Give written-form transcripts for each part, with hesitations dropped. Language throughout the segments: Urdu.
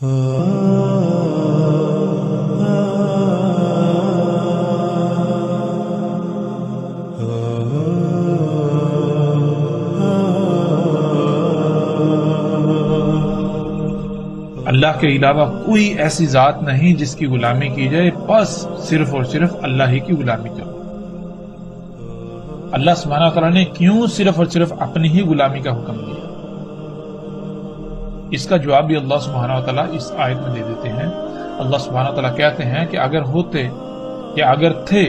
اللہ کے علاوہ کوئی ایسی ذات نہیں جس کی غلامی کی جائے، بس صرف اور صرف اللہ ہی کی غلامی کرو۔ اللہ سبحانہ وتعالیٰ نے کیوں صرف اور صرف اپنی ہی غلامی کا حکم دیا؟ اس کا جواب بھی اللہ سبحانہ وتعالیٰ اس آیت میں دے دیتے ہیں۔ اللہ سبحانہ وتعالیٰ کہتے ہیں کہ اگر ہوتے یا اگر تھے،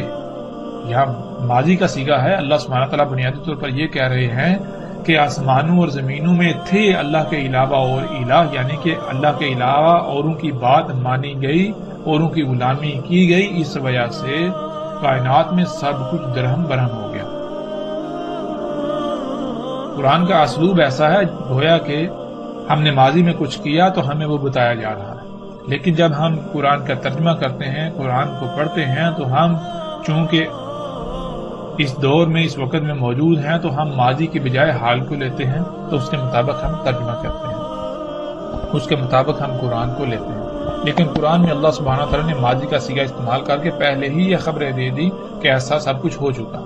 یہاں ماضی کا صیغہ ہے، اللہ سبحانہ وتعالیٰ بنیادی طور پر یہ کہہ رہے ہیں کہ آسمانوں اور زمینوں میں تھے اللہ کے علاوہ اور الہ، یعنی کہ اللہ کے علاوہ اوروں کی بات مانی گئی، اوروں کی غلامی کی گئی، اس وجہ سے کائنات میں سب کچھ درہم برہم ہو گیا۔ قرآن کا اسلوب ایسا ہے گویا کہ ہم نے ماضی میں کچھ کیا تو ہمیں وہ بتایا جا رہا ہے، لیکن جب ہم قرآن کا ترجمہ کرتے ہیں، قرآن کو پڑھتے ہیں، تو ہم چونکہ اس دور میں اس وقت میں موجود ہیں تو ہم ماضی کے بجائے حال کو لیتے ہیں، تو اس کے مطابق ہم ترجمہ کرتے ہیں، اس کے مطابق ہم قرآن کو لیتے ہیں۔ لیکن قرآن میں اللہ سبحانہ تعالیٰ نے ماضی کا صیغہ استعمال کر کے پہلے ہی یہ خبریں دے دی کہ ایسا سب کچھ ہو چکا۔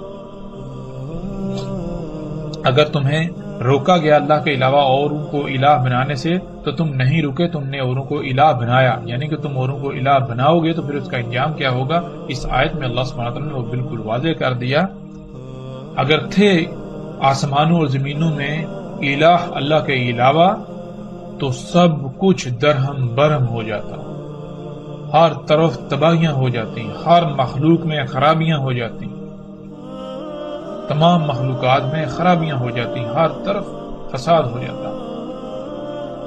اگر تمہیں روکا گیا اللہ کے علاوہ اوروں کو الہ بنانے سے تو تم نہیں رکے، تم نے اوروں کو الہ بنایا، یعنی کہ تم اوروں کو الہ بناؤ گے تو پھر اس کا انجام کیا ہوگا؟ اس آیت میں اللہ سبحانہ تعالیٰ نے وہ بالکل واضح کر دیا۔ اگر تھے آسمانوں اور زمینوں میں الہ اللہ کے علاوہ تو سب کچھ درہم برہم ہو جاتا، ہر طرف تباہیاں ہو جاتی، ہر مخلوق میں خرابیاں ہو جاتی، تمام مخلوقات میں خرابیاں ہو جاتی، ہر طرف فساد ہو جاتا۔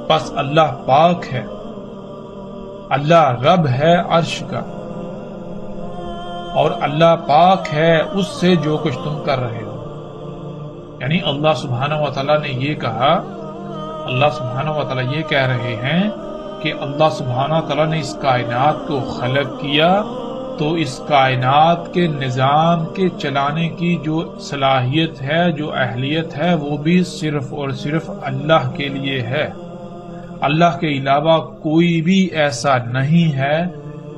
بس اللہ پاک ہے، اللہ رب ہے عرش کا، اور اللہ پاک ہے اس سے جو کچھ تم کر رہے ہو۔ یعنی اللہ سبحانہ و تعالیٰ نے یہ کہا، اللہ سبحانہ و تعالیٰ یہ کہہ رہے ہیں کہ اللہ سبحانہ و تعالیٰ نے اس کائنات کو خلق کیا تو اس کائنات کے نظام کے چلانے کی جو صلاحیت ہے، جو اہلیت ہے، وہ بھی صرف اور صرف اللہ کے لیے ہے۔ اللہ کے علاوہ کوئی بھی ایسا نہیں ہے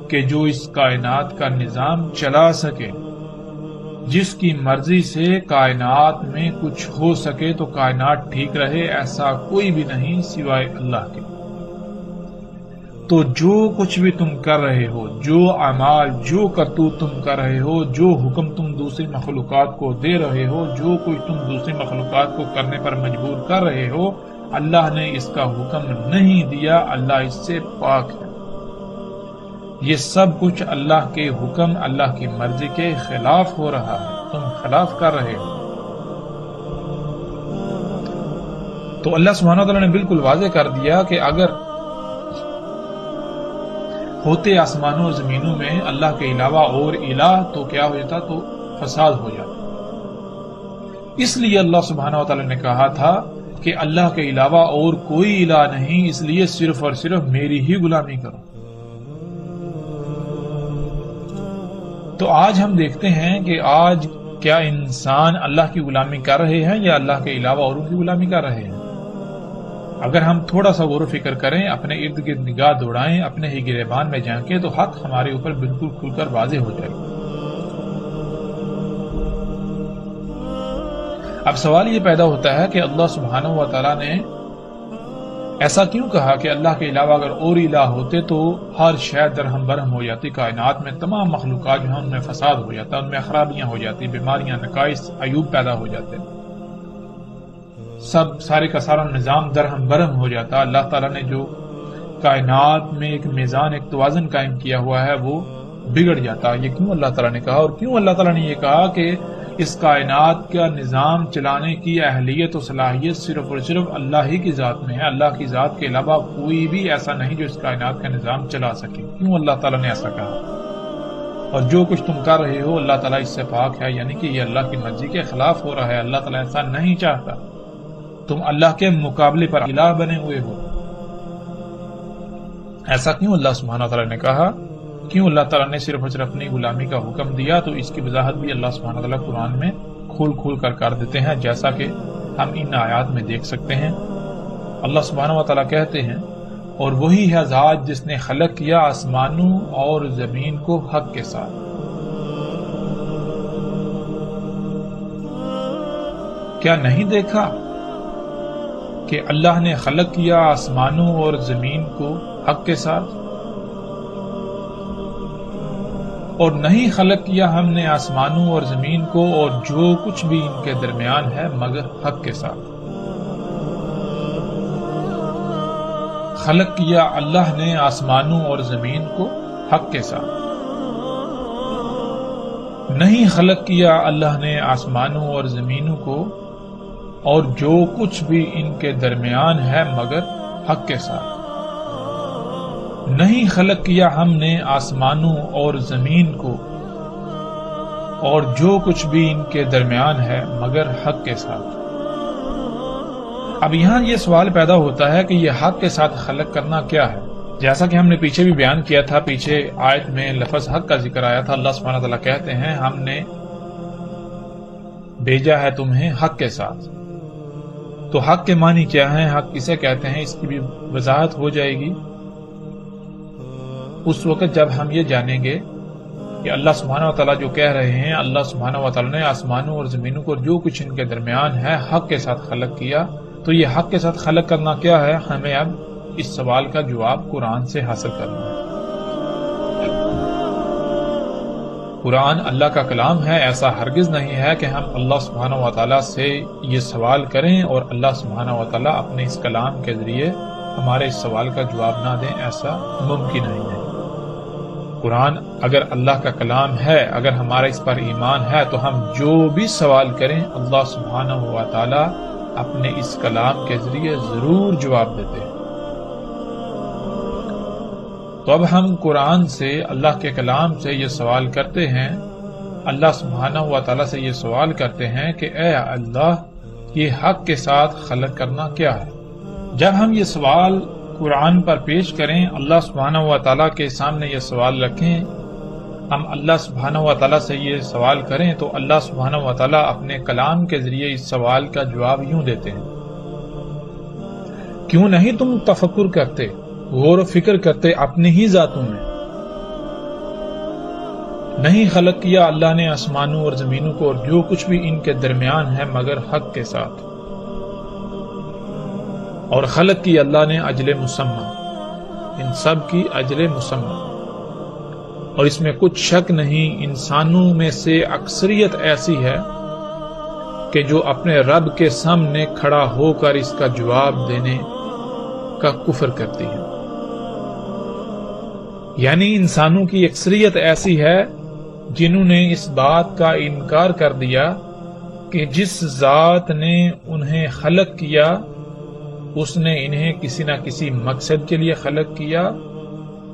کہ جو اس کائنات کا نظام چلا سکے۔ جس کی مرضی سے کائنات میں کچھ ہو سکے تو کائنات ٹھیک رہے، ایسا کوئی بھی نہیں سوائے اللہ کے۔ تو جو کچھ بھی تم کر رہے ہو، جو اعمال، جو کرتوت تم کر رہے ہو، جو حکم تم دوسری مخلوقات کو دے رہے ہو، جو کچھ تم دوسری مخلوقات کو کرنے پر مجبور کر رہے ہو، اللہ نے اس کا حکم نہیں دیا، اللہ اس سے پاک ہے۔ یہ سب کچھ اللہ کے حکم، اللہ کی مرضی کے خلاف ہو رہا ہے، تم خلاف کر رہے ہو۔ تو اللہ سبحانہ وتعالیٰ نے بالکل واضح کر دیا کہ اگر ہوتے آسمانوں اور زمینوں میں اللہ کے علاوہ اور الہ تو کیا ہو جاتا؟ تو فساد ہو جاتا۔ اس لیے اللہ سبحانہ وتعالیٰ نے کہا تھا کہ اللہ کے علاوہ اور کوئی الہ نہیں، اس لیے صرف اور صرف میری ہی غلامی کرو۔ تو آج ہم دیکھتے ہیں کہ آج کیا انسان اللہ کی غلامی کر رہے ہیں یا اللہ کے علاوہ اوروں کی غلامی کر رہے ہیں؟ اگر ہم تھوڑا سا غور و فکر کریں، اپنے ارد گرد نگاہ دوڑائیں، اپنے ہی گریبان میں جھانکیں تو حق ہمارے اوپر بالکل کھل کر واضح ہو جائے گا۔ اب سوال یہ پیدا ہوتا ہے کہ اللہ سبحانہ و تعالیٰ نے ایسا کیوں کہا کہ اللہ کے علاوہ اگر اور الہ ہوتے تو ہر شے درہم برہم ہو جاتی، کائنات میں تمام مخلوقات جو ہیں ان میں فساد ہو جاتا، ان میں خرابیاں ہو جاتی، بیماریاں، نقائص، عیوب پیدا ہو جاتے، سب سارے کا سارا نظام درہم برہم ہو جاتا۔ اللہ تعالیٰ نے جو کائنات میں ایک میزان، ایک توازن قائم کیا ہوا ہے وہ بگڑ جاتا۔ یہ کیوں اللہ تعالیٰ نے کہا؟ اور کیوں اللہ تعالیٰ نے یہ کہا کہ اس کائنات کا نظام چلانے کی اہلیت و صلاحیت صرف اور صرف اللہ ہی کی ذات میں ہے، اللہ کی ذات کے علاوہ کوئی بھی ایسا نہیں جو اس کائنات کا نظام چلا سکے۔ کیوں اللہ تعالیٰ نے ایسا کہا؟ اور جو کچھ تم کر رہے ہو اللہ تعالیٰ اس سے پاک ہے، یعنی کہ یہ اللہ کی مرضی کے خلاف ہو رہا ہے، اللہ تعالیٰ ایسا نہیں چاہتا، تم اللہ کے مقابلے پر الہ بنے ہوئے ہو۔ ایسا کیوں اللہ سبحانہ تعالیٰ نے کہا؟ کیوں اللہ تعالیٰ نے صرف اور صرف اپنی غلامی کا حکم دیا؟ تو اس کی وضاحت بھی اللہ سبحانہ تعالیٰ قرآن میں کھول کر دیتے ہیں، جیسا کہ ہم ان آیات میں دیکھ سکتے ہیں۔ اللہ سبحانہ و تعالیٰ کہتے ہیں اور وہی ہے ذات جس نے خلق کیا آسمانوں اور زمین کو حق کے ساتھ۔ کیا نہیں دیکھا کہ اللہ نے خلق کیا آسمانوں اور زمین کو حق کے ساتھ؟ اور نہیں خلق کیا ہم نے آسمانوں اور زمین کو اور جو کچھ بھی ان کے درمیان ہے مگر حق کے ساتھ۔ خلق کیا اللہ نے آسمانوں اور زمین کو حق کے ساتھ۔ نہیں خلق کیا اللہ نے آسمانوں اور زمینوں کو اور جو کچھ بھی ان کے درمیان ہے مگر حق کے ساتھ۔ نہیں خلق کیا ہم نے آسمانوں اور زمین کو اور جو کچھ بھی ان کے درمیان ہے مگر حق کے ساتھ۔ اب یہاں یہ سوال پیدا ہوتا ہے کہ یہ حق کے ساتھ خلق کرنا کیا ہے؟ جیسا کہ ہم نے پیچھے بھی بیان کیا تھا، پیچھے آیت میں لفظ حق کا ذکر آیا تھا۔ اللہ سبحانہ تعالیٰ کہتے ہیں ہم نے بھیجا ہے تمہیں حق کے ساتھ۔ تو حق کے معنی کیا ہیں، حق کسے کہتے ہیں، اس کی بھی وضاحت ہو جائے گی اس وقت جب ہم یہ جانیں گے کہ اللہ سبحانہ و تعالیٰ جو کہہ رہے ہیں اللہ سبحانہ و تعالیٰ نے آسمانوں اور زمینوں کو جو کچھ ان کے درمیان ہے حق کے ساتھ خلق کیا، تو یہ حق کے ساتھ خلق کرنا کیا ہے، ہمیں اب اس سوال کا جواب قرآن سے حاصل کرنا ہے۔ قرآن اللہ کا کلام ہے، ایسا ہرگز نہیں ہے کہ ہم اللہ سبحانہ و تعالیٰ سے یہ سوال کریں اور اللہ سبحانہ و تعالیٰ اپنے اس کلام کے ذریعے ہمارے اس سوال کا جواب نہ دیں، ایسا ممکن نہیں ہے۔ قرآن اگر اللہ کا کلام ہے، اگر ہمارا اس پر ایمان ہے، تو ہم جو بھی سوال کریں اللہ سبحانہ و تعالیٰ اپنے اس کلام کے ذریعے ضرور جواب دیتے ہیں۔ تو اب ہم قرآن سے، اللہ کے کلام سے یہ سوال کرتے ہیں، اللہ سبحانہ و تعالیٰ سے یہ سوال کرتے ہیں کہ اے اللہ، یہ حق کے ساتھ خلق کرنا کیا ہے؟ جب ہم یہ سوال قرآن پر پیش کریں، اللہ سبحانہ و تعالیٰ کے سامنے یہ سوال رکھیں، ہم اللہ سبحانہ و تعالیٰ سے یہ سوال کریں، تو اللہ سبحانہ و تعالیٰ اپنے کلام کے ذریعے اس سوال کا جواب یوں دیتے ہیں، کیوں نہیں تم تفکر کرتے، غور و فکر کرتے اپنی ہی ذاتوں میں؟ نہیں خلق کیا اللہ نے آسمانوں اور زمینوں کو اور جو کچھ بھی ان کے درمیان ہے مگر حق کے ساتھ، اور خلق کی اللہ نے اجل مسمى، ان سب کی اجل مسمى، اور اس میں کچھ شک نہیں انسانوں میں سے اکثریت ایسی ہے کہ جو اپنے رب کے سامنے کھڑا ہو کر اس کا جواب دینے کا کفر کرتی ہے۔ یعنی انسانوں کی اکثریت ایسی ہے جنہوں نے اس بات کا انکار کر دیا کہ جس ذات نے انہیں خلق کیا اس نے انہیں کسی نہ کسی مقصد کے لیے خلق کیا،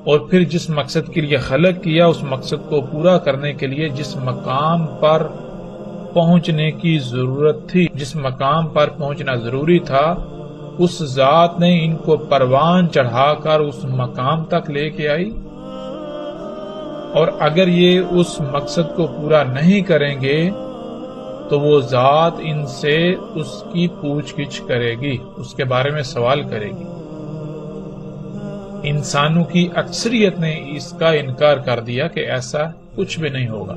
اور پھر جس مقصد کے لیے خلق کیا اس مقصد کو پورا کرنے کے لیے جس مقام پر پہنچنے کی ضرورت تھی، جس مقام پر پہنچنا ضروری تھا، اس ذات نے ان کو پروان چڑھا کر اس مقام تک لے کے آئی، اور اگر یہ اس مقصد کو پورا نہیں کریں گے تو وہ ذات ان سے اس کی پوچھ گچھ کرے گی، اس کے بارے میں سوال کرے گی۔ انسانوں کی اکثریت نے اس کا انکار کر دیا کہ ایسا کچھ بھی نہیں ہوگا۔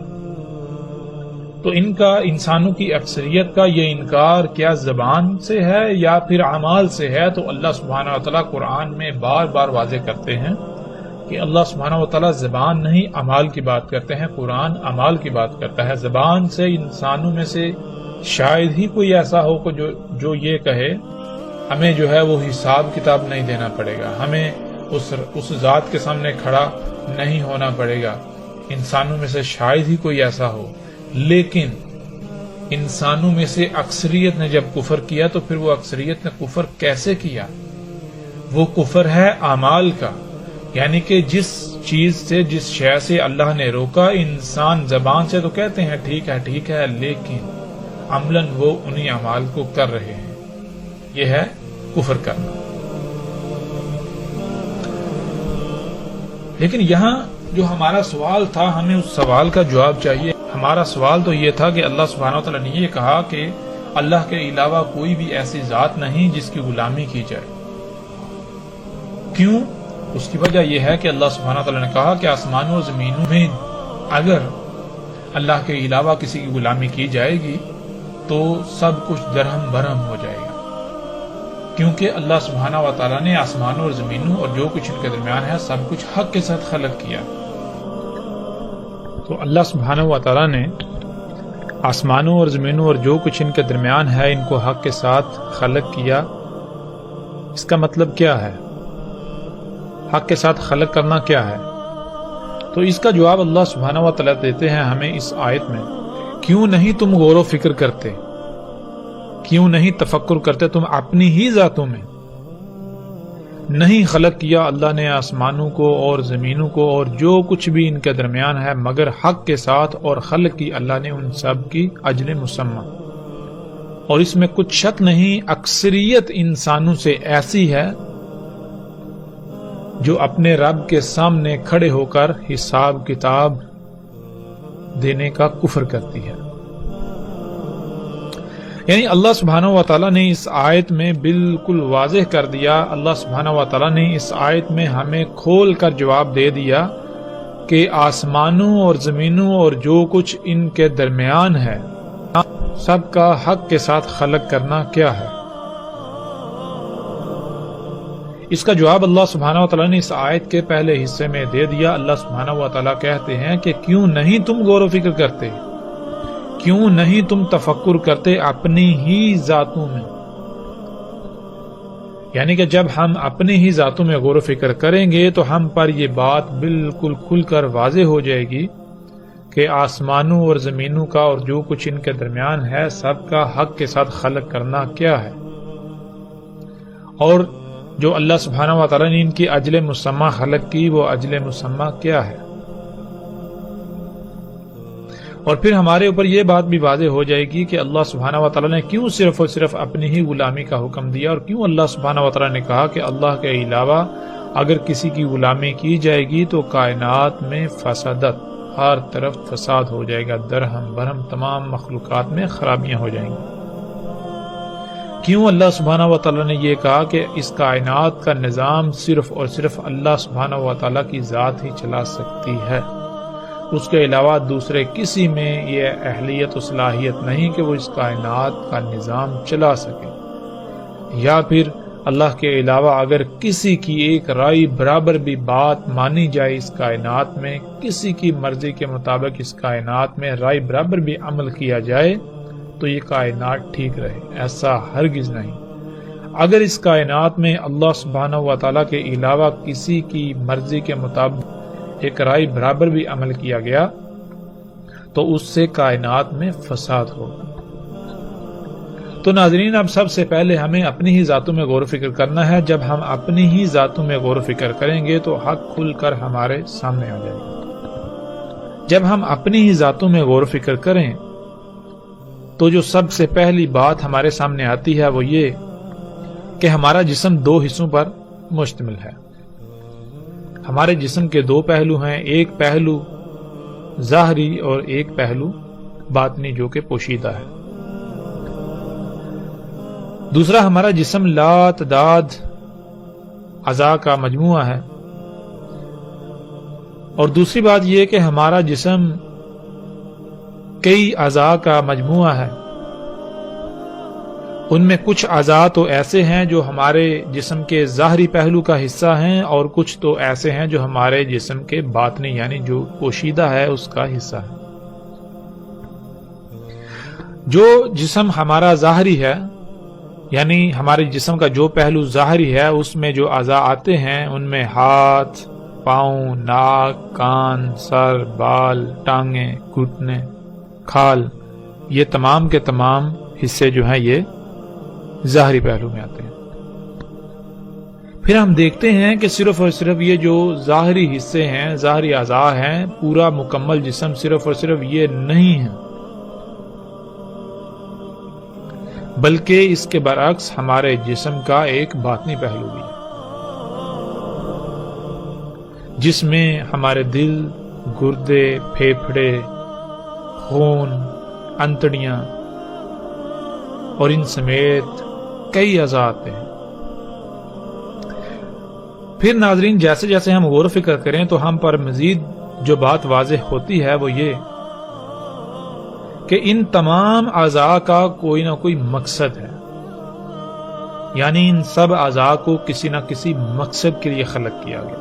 تو ان کا، انسانوں کی اکثریت کا یہ انکار کیا زبان سے ہے یا پھر اعمال سے ہے؟ تو اللہ سبحانہ وتعالیٰ قرآن میں بار بار واضح کرتے ہیں کہ اللہ سبحانہ وتعالیٰ زبان نہیں اعمال کی بات کرتے ہیں، قرآن اعمال کی بات کرتا ہے۔ زبان سے انسانوں میں سے شاید ہی کوئی ایسا ہو کہ جو یہ کہے ہمیں جو ہے وہ حساب کتاب نہیں دینا پڑے گا، ہمیں اس ذات کے سامنے کھڑا نہیں ہونا پڑے گا۔ انسانوں میں سے شاید ہی کوئی ایسا ہو، لیکن انسانوں میں سے اکثریت نے جب کفر کیا تو پھر وہ اکثریت نے کفر کیسے کیا؟ وہ کفر ہے اعمال کا، یعنی کہ جس چیز سے، جس شے سے اللہ نے روکا، انسان زبان سے تو کہتے ہیں ٹھیک ہے ٹھیک ہے، لیکن عملاً وہ انہی اعمال کو کر رہے ہیں، یہ ہے کفر کرنا۔ لیکن یہاں جو ہمارا سوال تھا، ہمیں اس سوال کا جواب چاہیے۔ ہمارا سوال تو یہ تھا کہ اللہ سبحانہ وتعالیٰ نے یہ کہا کہ اللہ کے علاوہ کوئی بھی ایسی ذات نہیں جس کی غلامی کی جائے۔ کیوں؟ اس کی وجہ یہ ہے کہ اللہ سبحانہ تعالیٰ نے کہا کہ آسمانوں اور زمینوں میں اگر اللہ کے علاوہ کسی کی غلامی کی جائے گی تو سب کچھ درہم برہم ہو جائے گا، کیونکہ اللہ سبحانہ و تعالیٰ نے آسمانوں اور زمینوں اور جو کچھ ان کے درمیان ہے سب کچھ حق کے ساتھ خلق کیا۔ تو اللہ سبحانہ و تعالیٰ نے آسمانوں اور زمینوں اور جو کچھ ان کے درمیان ہے ان کو حق کے ساتھ خلق کیا۔ اس کا مطلب کیا ہے؟ حق کے ساتھ خلق کرنا کیا ہے؟ تو اس کا جواب اللہ سبحانہ و تعالیٰ دیتے ہیں ہمیں اس آیت میں، کیوں نہیں تم غور و فکر کرتے، کیوں نہیں تفکر کرتے تم اپنی ہی ذاتوں میں؟ نہیں خلق کیا اللہ نے آسمانوں کو اور زمینوں کو اور جو کچھ بھی ان کے درمیان ہے مگر حق کے ساتھ، اور خلق کی اللہ نے ان سب کی اجل مسمى۔ اور اس میں کچھ شک نہیں اکثریت انسانوں سے ایسی ہے جو اپنے رب کے سامنے کھڑے ہو کر حساب کتاب دینے کا کفر کرتی ہے۔ یعنی اللہ سبحانہ و تعالیٰ نے اس آیت میں بالکل واضح کر دیا، اللہ سبحانہ و تعالیٰ نے اس آیت میں ہمیں کھول کر جواب دے دیا کہ آسمانوں اور زمینوں اور جو کچھ ان کے درمیان ہے سب کا حق کے ساتھ خلق کرنا کیا ہے۔ اس کا جواب اللہ سبحانہ و تعالیٰ نے اس آیت کے پہلے حصے میں دے دیا۔ اللہ سبحانہ و تعالیٰ کہتے ہیں کہ کیوں نہیں تم غور و فکر کرتے، کیوں نہیں تم تفکر کرتے اپنی ہی ذاتوں میں؟ یعنی کہ جب ہم اپنی ہی ذاتوں میں غور و فکر کریں گے تو ہم پر یہ بات بالکل کھل کر واضح ہو جائے گی کہ آسمانوں اور زمینوں کا اور جو کچھ ان کے درمیان ہے سب کا حق کے ساتھ خلق کرنا کیا ہے، اور جو اللہ سبحانہ و تعالیٰ نے ان کی اجل مسمى خلق کی وہ اجل مسمى کیا ہے۔ اور پھر ہمارے اوپر یہ بات بھی واضح ہو جائے گی کہ اللہ سبحانہ و تعالیٰ نے کیوں صرف اور صرف اپنی ہی غلامی کا حکم دیا، اور کیوں اللہ سبحانہ و تعالیٰ نے کہا کہ اللہ کے علاوہ اگر کسی کی غلامی کی جائے گی تو کائنات میں فسادت، ہر طرف فساد ہو جائے گا، درہم برہم تمام مخلوقات میں خرابیاں ہو جائیں گی۔ کیوں اللہ سبحانہ و تعالیٰ نے یہ کہا کہ اس کائنات کا نظام صرف اور صرف اللہ سبحانہ و تعالیٰ کی ذات ہی چلا سکتی ہے، اس کے علاوہ دوسرے کسی میں یہ اہلیت و صلاحیت نہیں کہ وہ اس کائنات کا نظام چلا سکے، یا پھر اللہ کے علاوہ اگر کسی کی ایک رائے برابر بھی بات مانی جائے اس کائنات میں، کسی کی مرضی کے مطابق اس کائنات میں رائے برابر بھی عمل کیا جائے تو یہ کائنات ٹھیک رہے، ایسا ہرگز نہیں۔ اگر اس کائنات میں اللہ سبحانہ و تعالیٰ کے علاوہ کسی کی مرضی کے مطابق ایک رائے برابر بھی عمل کیا گیا تو اس سے کائنات میں فساد ہوگا۔ تو ناظرین، اب سب سے پہلے ہمیں اپنی ہی ذاتوں میں غور و فکر کرنا ہے۔ جب ہم اپنی ہی ذاتوں میں غور و فکر کریں گے تو حق کھل کر ہمارے سامنے آ جائے گا۔ جب ہم اپنی ہی ذاتوں میں غور و فکر کریں تو جو سب سے پہلی بات ہمارے سامنے آتی ہے وہ یہ کہ ہمارا جسم دو حصوں پر مشتمل ہے۔ ہمارے جسم کے دو پہلو ہیں، ایک پہلو ظاہری اور ایک پہلو باطنی جو کہ پوشیدہ ہے۔ دوسرا، ہمارا جسم لا تعداد اعضاء کا مجموعہ ہے، اور دوسری بات یہ کہ ہمارا جسم کئی اعضاء کا مجموعہ ہے۔ ان میں کچھ اعضاء تو ایسے ہیں جو ہمارے جسم کے ظاہری پہلو کا حصہ ہیں، اور کچھ تو ایسے ہیں جو ہمارے جسم کے باطنی یعنی جو پوشیدہ ہے اس کا حصہ ہے۔ جو جسم ہمارا ظاہری ہے، یعنی ہمارے جسم کا جو پہلو ظاہری ہے، اس میں جو اعضاء آتے ہیں ان میں ہاتھ، پاؤں، ناک، کان، سر، بال، ٹانگیں، گھٹنے، کھال، یہ تمام کے تمام حصے جو ہیں یہ ظاہری پہلو میں آتے ہیں۔ پھر ہم دیکھتے ہیں کہ صرف اور صرف یہ جو ظاہری حصے ہیں، ظاہری اعضاء ہیں، پورا مکمل جسم صرف اور صرف یہ نہیں ہے، بلکہ اس کے برعکس ہمارے جسم کا ایک باطنی پہلو بھی ہے، جس میں ہمارے دل، گردے، پھیپھڑے، خون، انتڑیاں اور ان سمیت کئی اعضاء آتے ہیں۔ پھر ناظرین جیسے جیسے ہم غور و فکر کریں تو ہم پر مزید جو بات واضح ہوتی ہے وہ یہ کہ ان تمام اعضاء کا کوئی نہ کوئی مقصد ہے، یعنی ان سب اعضاء کو کسی نہ کسی مقصد کے لیے خلق کیا گیا۔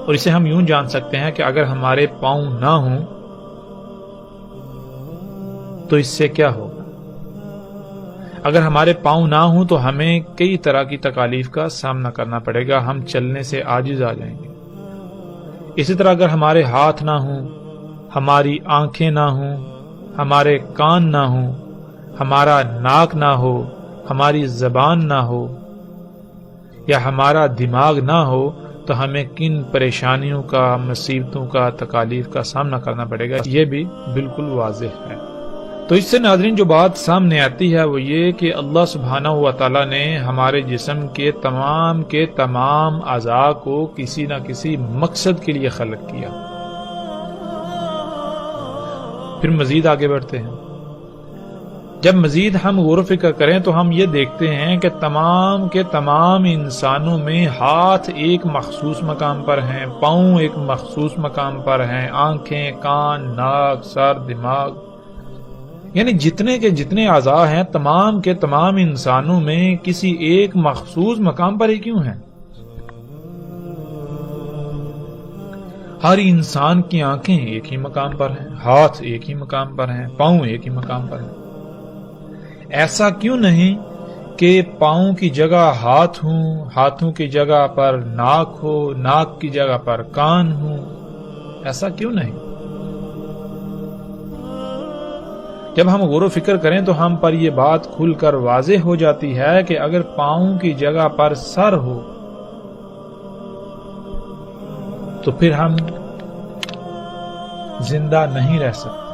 اور اسے ہم یوں جان سکتے ہیں کہ اگر ہمارے پاؤں نہ ہوں تو اس سے کیا ہوگا؟ اگر ہمارے پاؤں نہ ہوں تو ہمیں کئی طرح کی تکالیف کا سامنا کرنا پڑے گا، ہم چلنے سے عاجز آ جائیں گے۔ اسی طرح اگر ہمارے ہاتھ نہ ہوں، ہماری آنکھیں نہ ہوں، ہمارے کان نہ ہوں، ہمارا ناک نہ ہو، ہماری زبان نہ ہو یا ہمارا دماغ نہ ہو تو ہمیں کن پریشانیوں کا، مصیبتوں کا، تکالیف کا سامنا کرنا پڑے گا، یہ بھی بالکل واضح ہے۔ تو اس سے ناظرین جو بات سامنے آتی ہے وہ یہ کہ اللہ سبحانہ و تعالی نے ہمارے جسم کے تمام اعضاء کو کسی نہ کسی مقصد کے لیے خلق کیا۔ پھر مزید آگے بڑھتے ہیں۔ جب مزید ہم غور و فکر کریں تو ہم یہ دیکھتے ہیں کہ تمام کے تمام انسانوں میں ہاتھ ایک مخصوص مقام پر ہیں، پاؤں ایک مخصوص مقام پر ہیں، آنکھیں، کان، ناک، سر، دماغ، یعنی جتنے کے جتنے اعضاء ہیں تمام کے تمام انسانوں میں کسی ایک مخصوص مقام پر ہی کیوں ہیں؟ ہر انسان کی آنکھیں ایک ہی مقام پر ہیں، ہاتھ ایک ہی مقام پر ہیں، پاؤں ایک ہی مقام پر ہیں۔ ایسا کیوں نہیں کہ پاؤں کی جگہ ہاتھ ہوں، ہاتھوں کی جگہ پر ناک ہو، ناک کی جگہ پر کان ہوں؟ ایسا کیوں نہیں؟ جب ہم غور و فکر کریں تو ہم پر یہ بات کھل کر واضح ہو جاتی ہے کہ اگر پاؤں کی جگہ پر سر ہو تو پھر ہم زندہ نہیں رہ سکتے،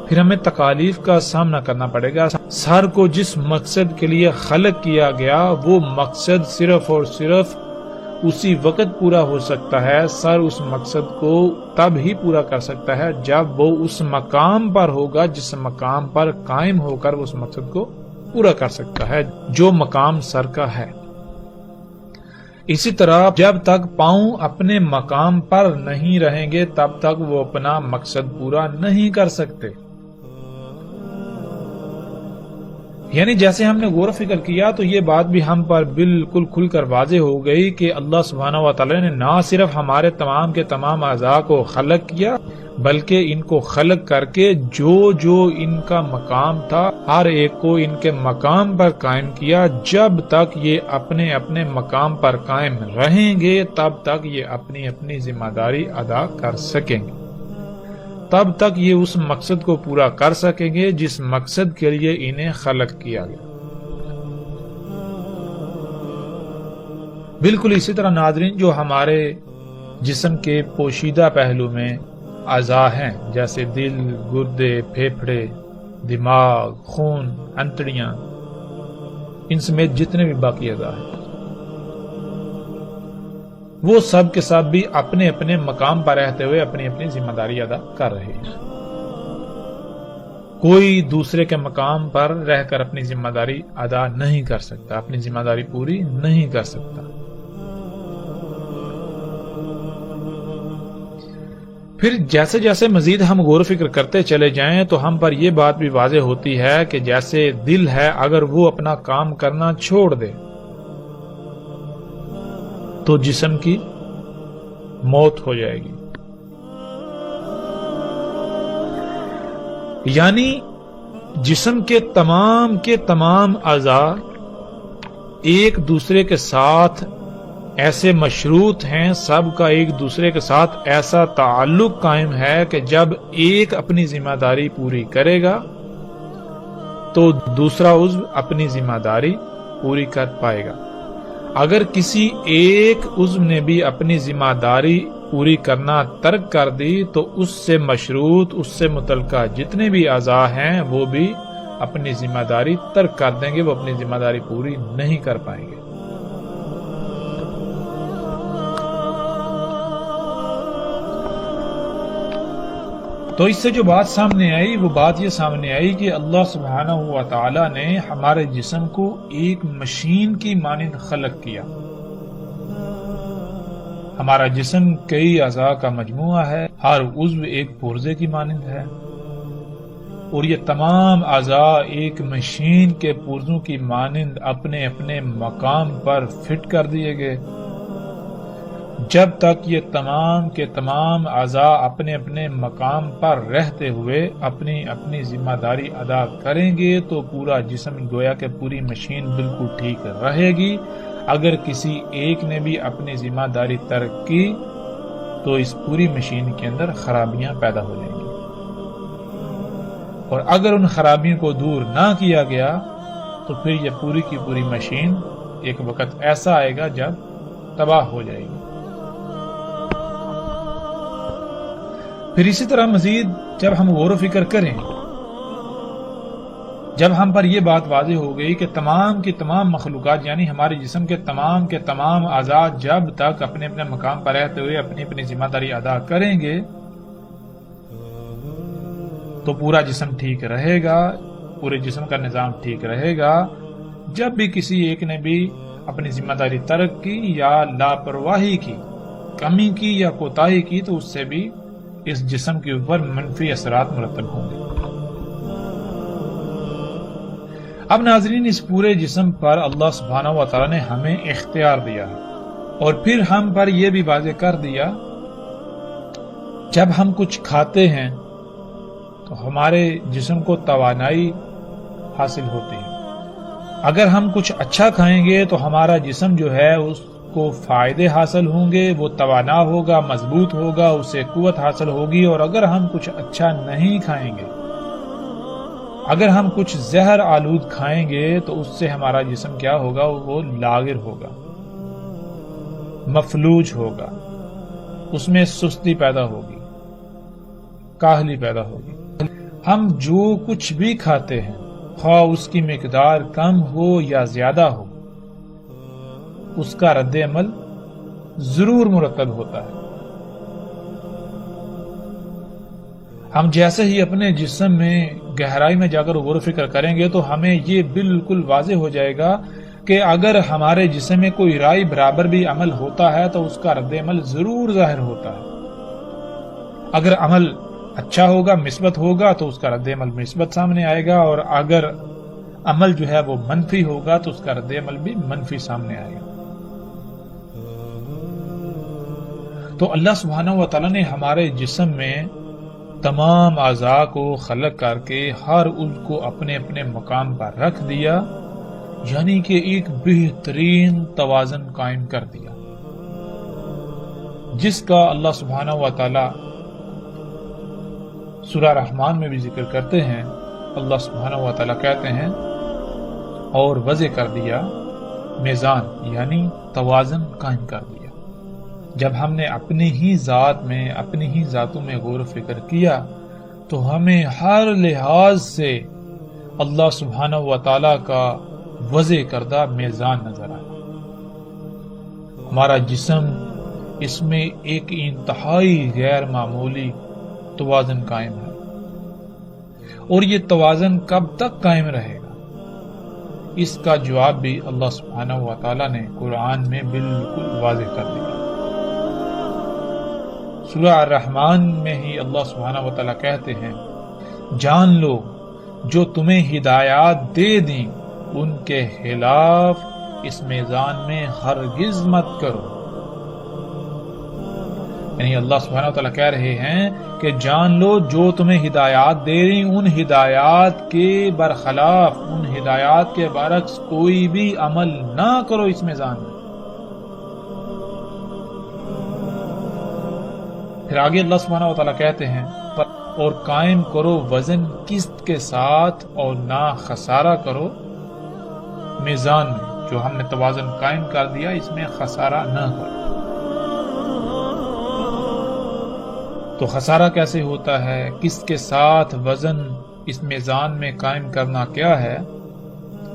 پھر ہمیں تکالیف کا سامنا کرنا پڑے گا۔ سر کو جس مقصد کے لیے خلق کیا گیا وہ مقصد صرف اور صرف اسی وقت پورا ہو سکتا ہے، سر اس مقصد کو تب ہی پورا کر سکتا ہے جب وہ اس مقام پر ہوگا جس مقام پر قائم ہو کر اس مقصد کو پورا کر سکتا ہے، جو مقام سر کا ہے۔ اسی طرح جب تک پاؤں اپنے مقام پر نہیں رہیں گے تب تک وہ اپنا مقصد پورا نہیں کر سکتے۔ یعنی جیسے ہم نے غور و فکر کیا تو یہ بات بھی ہم پر بالکل کھل کر واضح ہو گئی کہ اللہ سبحانہ و تعالی نے نہ صرف ہمارے تمام کے تمام اعضاء کو خلق کیا بلکہ ان کو خلق کر کے جو جو ان کا مقام تھا ہر ایک کو ان کے مقام پر قائم کیا۔ جب تک یہ اپنے اپنے مقام پر قائم رہیں گے تب تک یہ اپنی اپنی ذمہ داری ادا کر سکیں گے، تب تک یہ اس مقصد کو پورا کر سکیں گے جس مقصد کے لیے انہیں خلق کیا گیا۔ بالکل اسی طرح ناظرین جو ہمارے جسم کے پوشیدہ پہلو میں اعضاء ہیں جیسے دل، گردے، پھیپھڑے، دماغ، خون، انتڑیاں، ان سمیت جتنے بھی باقی اعضاء ہیں وہ سب کے سب بھی اپنے اپنے مقام پر رہتے ہوئے اپنی اپنی ذمہ داری ادا کر رہے ہیں۔ کوئی دوسرے کے مقام پر رہ کر اپنی ذمہ داری ادا نہیں کر سکتا، اپنی ذمہ داری پوری نہیں کر سکتا۔ پھر جیسے جیسے مزید ہم غور و فکر کرتے چلے جائیں تو ہم پر یہ بات بھی واضح ہوتی ہے کہ جیسے دل ہے اگر وہ اپنا کام کرنا چھوڑ دے تو جسم کی موت ہو جائے گی۔ یعنی جسم کے تمام اعضاء ایک دوسرے کے ساتھ ایسے مشروط ہیں، سب کا ایک دوسرے کے ساتھ ایسا تعلق قائم ہے کہ جب ایک اپنی ذمہ داری پوری کرے گا تو دوسرا عضو اپنی ذمہ داری پوری کر پائے گا۔ اگر کسی ایک عضو نے بھی اپنی ذمہ داری پوری کرنا ترک کر دی تو اس سے مشروط، اس سے متعلقہ جتنے بھی اعضاء ہیں وہ بھی اپنی ذمہ داری ترک کر دیں گے، وہ اپنی ذمہ داری پوری نہیں کر پائیں گے۔ تو اس سے جو بات سامنے آئی وہ بات یہ سامنے آئی کہ اللہ سبحانہ و تعالی نے ہمارے جسم کو ایک مشین کی مانند خلق کیا۔ ہمارا جسم کئی اعضاء کا مجموعہ ہے، ہر عضو ایک پرزے کی مانند ہے، اور یہ تمام اعضاء ایک مشین کے پرزوں کی مانند اپنے اپنے مقام پر فٹ کر دیے گئے۔ جب تک یہ تمام کے تمام اعضاء اپنے اپنے مقام پر رہتے ہوئے اپنی اپنی ذمہ داری ادا کریں گے تو پورا جسم گویا کہ پوری مشین بالکل ٹھیک رہے گی۔ اگر کسی ایک نے بھی اپنی ذمہ داری ترک کی تو اس پوری مشین کے اندر خرابیاں پیدا ہو جائیں گی، اور اگر ان خرابیوں کو دور نہ کیا گیا تو پھر یہ پوری کی پوری مشین ایک وقت ایسا آئے گا جب تباہ ہو جائے گی۔ پھر اسی طرح مزید جب ہم غور و فکر کریں، جب ہم پر یہ بات واضح ہو گئی کہ تمام کی تمام مخلوقات یعنی ہمارے جسم کے تمام اعضاء جب تک اپنے اپنے مقام پر رہتے ہوئے اپنی اپنی ذمہ داری ادا کریں گے تو پورا جسم ٹھیک رہے گا، پورے جسم کا نظام ٹھیک رہے گا۔ جب بھی کسی ایک نے بھی اپنی ذمہ داری ترک کی یا لاپرواہی کی، کمی کی یا کوتاہی کی تو اس سے بھی اس جسم کے اوپر منفی اثرات مرتب ہوں گے۔ اب ناظرین، اس پورے جسم پر اللہ سبحانہ و تعالی نے ہمیں اختیار دیا ہے، اور پھر ہم پر یہ بھی واضح کر دیا جب ہم کچھ کھاتے ہیں تو ہمارے جسم کو توانائی حاصل ہوتی ہے۔ اگر ہم کچھ اچھا کھائیں گے تو ہمارا جسم جو ہے اس کو فائدے حاصل ہوں گے، وہ توانا ہوگا، مضبوط ہوگا، اسے قوت حاصل ہوگی۔ اور اگر ہم کچھ اچھا نہیں کھائیں گے، اگر ہم کچھ زہر آلود کھائیں گے تو اس سے ہمارا جسم کیا ہوگا؟ وہ لاغر ہوگا، مفلوج ہوگا، اس میں سستی پیدا ہوگی، کاہلی پیدا ہوگی۔ ہم جو کچھ بھی کھاتے ہیں، خواہ اس کی مقدار کم ہو یا زیادہ ہو، اس کا رد عمل ضرور مرتب ہوتا ہے۔ ہم جیسے ہی اپنے جسم میں گہرائی میں جا کر غور و فکر کریں گے تو ہمیں یہ بالکل واضح ہو جائے گا کہ اگر ہمارے جسم میں کوئی رائے برابر بھی عمل ہوتا ہے تو اس کا رد عمل ضرور ظاہر ہوتا ہے۔ اگر عمل اچھا ہوگا، مثبت ہوگا تو اس کا رد عمل مثبت سامنے آئے گا، اور اگر عمل جو ہے وہ منفی ہوگا تو اس کا رد عمل بھی منفی سامنے آئے گا۔ تو اللہ سبحانہ و تعالی نے ہمارے جسم میں تمام اعضاء کو خلق کر کے ہر عضو کو اپنے اپنے مقام پر رکھ دیا، یعنی کہ ایک بہترین توازن قائم کر دیا، جس کا اللہ سبحانہ و تعالی سورہ رحمان میں بھی ذکر کرتے ہیں۔ اللہ سبحانہ و تعالی کہتے ہیں اور وضع کر دیا میزان، یعنی توازن قائم کر دیا۔ جب ہم نے اپنی ہی ذات میں، اپنی ہی ذاتوں میں غور و فکر کیا تو ہمیں ہر لحاظ سے اللہ سبحانہ و تعالی کا وضع کردہ میزان نظر آیا۔ ہمارا جسم، اس میں ایک انتہائی غیر معمولی توازن قائم ہے، اور یہ توازن کب تک قائم رہے گا؟ اس کا جواب بھی اللہ سبحانہ و تعالی نے قرآن میں بالکل واضح کر دیا۔ سورہ الرحمن میں ہی اللہ سبحانہ و تعالی کہتے ہیں، جان لو جو تمہیں ہدایات دے دیں ان کے خلاف اس میزان میں ہرگز مت کرو۔ یعنی اللہ سبحانہ و تعالیٰ کہہ رہے ہیں کہ جان لو جو تمہیں ہدایات دے رہی ان ہدایات کے برخلاف، ان ہدایات کے برعکس کوئی بھی عمل نہ کرو اس میزان میں۔ پھر آگے اللہ سبحانہ و تعالیٰ کہتے ہیں اور قائم کرو وزن قسط کے ساتھ اور نہ خسارہ کرو میزان میں، جو ہم نے توازن قائم کر دیا اس میں خسارہ نہ کرو۔ تو خسارہ کیسے ہوتا ہے، قسط کے ساتھ وزن اس میزان میں قائم کرنا کیا ہے،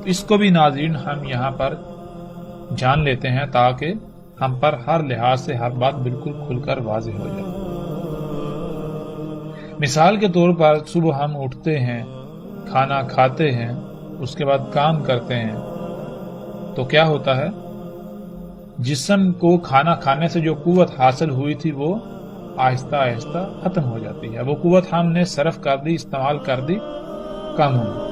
اس کو بھی ناظرین ہم یہاں پر جان لیتے ہیں تاکہ ہم پر ہر لحاظ سے ہر بات بالکل کھل کر واضح ہو جائے۔ مثال کے طور پر صبح ہم اٹھتے ہیں، کھانا کھاتے ہیں، اس کے بعد کام کرتے ہیں، تو کیا ہوتا ہے؟ جسم کو کھانا کھانے سے جو قوت حاصل ہوئی تھی وہ آہستہ آہستہ ختم ہو جاتی ہے، وہ قوت ہم نے صرف کر دی، استعمال کر دی کاموں میں۔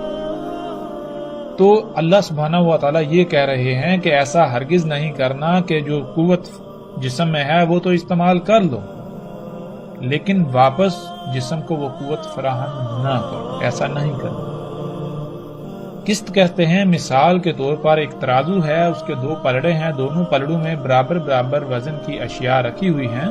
تو اللہ سبحانہ و تعالیٰ یہ کہہ رہے ہیں کہ ایسا ہرگز نہیں کرنا کہ جو قوت جسم میں ہے وہ تو استعمال کر لو، لیکن واپس جسم کو وہ قوت فراہم نہ کرو، ایسا نہیں کرنا۔ قسط کہتے ہیں، مثال کے طور پر ایک ترازو ہے، اس کے دو پلڑے ہیں، دونوں پلڑوں میں برابر برابر وزن کی اشیاء رکھی ہوئی ہیں،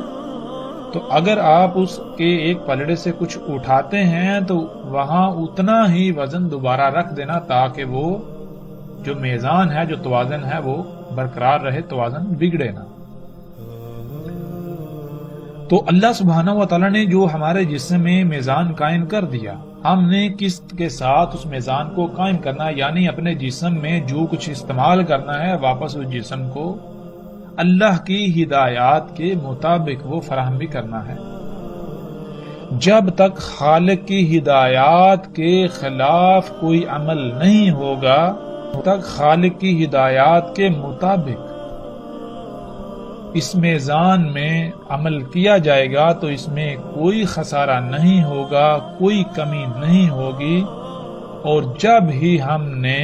تو اگر آپ اس کے ایک پلڑے سے کچھ اٹھاتے ہیں تو وہاں اتنا ہی وزن دوبارہ رکھ دینا تاکہ وہ جو میزان ہے، جو توازن ہے، وہ برقرار رہے، توازن بگڑے نہ۔ تو اللہ سبحانہ و تعالیٰ نے جو ہمارے جسم میں میزان قائم کر دیا، ہم نے قسط کے ساتھ اس میزان کو قائم کرنا، یعنی اپنے جسم میں جو کچھ استعمال کرنا ہے واپس اس جسم کو اللہ کی ہدایات کے مطابق وہ فراہم بھی کرنا ہے۔ جب تک خالق کی ہدایات کے خلاف کوئی عمل نہیں ہوگا، تب تک خالق کی ہدایات کے مطابق اس میزان میں عمل کیا جائے گا تو اس میں کوئی خسارہ نہیں ہوگا، کوئی کمی نہیں ہوگی، اور جب ہی ہم نے